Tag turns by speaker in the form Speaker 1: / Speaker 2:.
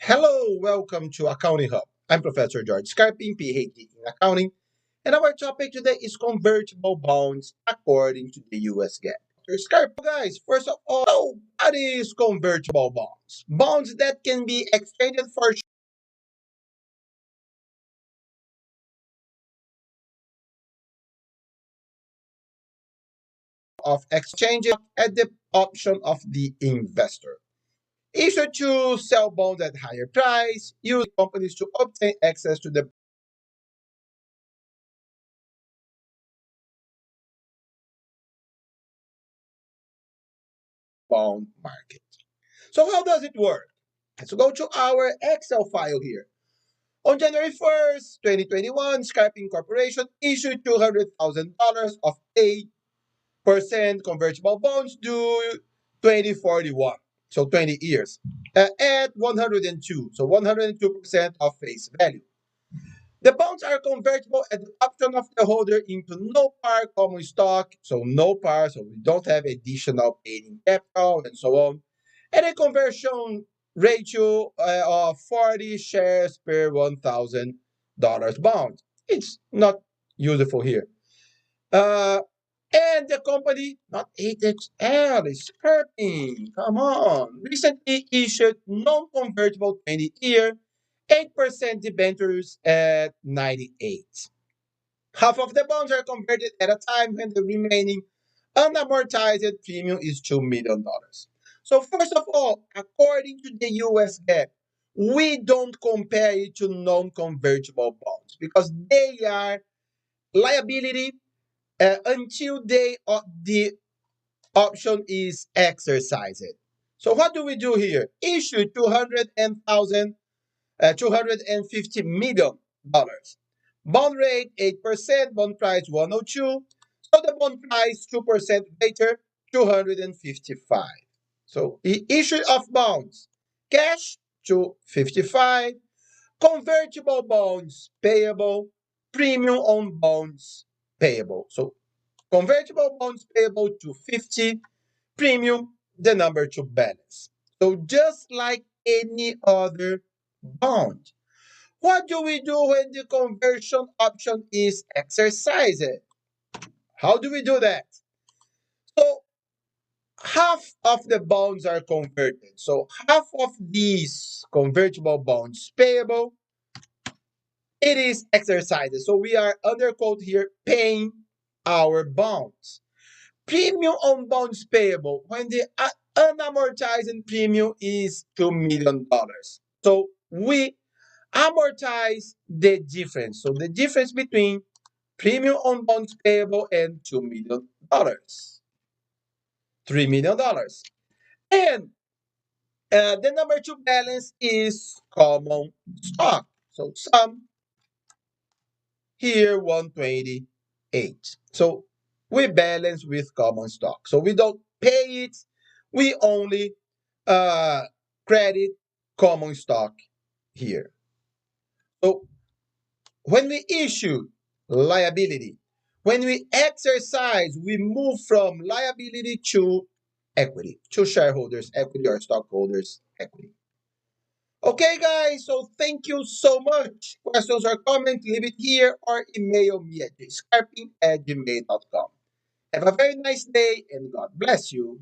Speaker 1: Hello, welcome to Accounting Hub. I'm Professor George Scarping, PhD in accounting, and our topic today is convertible bonds according to the USGAAP. Dr. Scarp, guys, first of all, what is convertible bonds? Bonds that can be exchanged for of exchange at the option of the investor. Issued to sell bonds at higher price, use companies to obtain access to the bond market. So how does it work? Let's go to our Excel file here. On January 1st, 2021, Skype Corporation issued $200,000 of 8% convertible bonds due 2041, so 20 years, at 102, so 102% of face value. The bonds are convertible at the option of the holder into no par common stock, so no par, so we don't have additional paid in capital and so on, and a conversion ratio of 40 shares per $1,000 bond. It's not useful here. Uh, and the company, not 8XL, is scrapping. Come on. Recently issued non-convertible 20-year 8% debentures at 98. Half of the bonds are converted at a time when the remaining unamortized premium is $2 million. So first of all, according to the US GAAP, we don't compare it to non-convertible bonds because they are liability until the option is exercised. So what do we do here? Issue 250 million dollars. Bond rate 8%, bond price 102. So the bond price 2% later, 255. So the issue of bonds, cash 255, convertible bonds payable, premium on bonds payable. So convertible bonds payable to 50, premium, the number to balance. So just like any other bond. What do we do when the conversion option is exercised? How do we do that? So half of the bonds are converted. So half of these convertible bonds payable, it is exercised. So we are under quote here paying our bonds. Premium on bonds payable when the unamortized premium is $2 million. So we amortize the difference. So the difference between premium on bonds payable and $2 million, $3 million. And the number to balance is common stock. So sum here 128. So we balance with common stock. So we don't pay it, we only uh, credit common stock here. So when we issue liability, when we exercise, we move from liability to equity, to shareholders' equity or stockholders' equity. Okay, guys, so thank you so much. Questions or comments, leave it here or email me at jscarping@gmail.com. Have a very nice day and God bless you.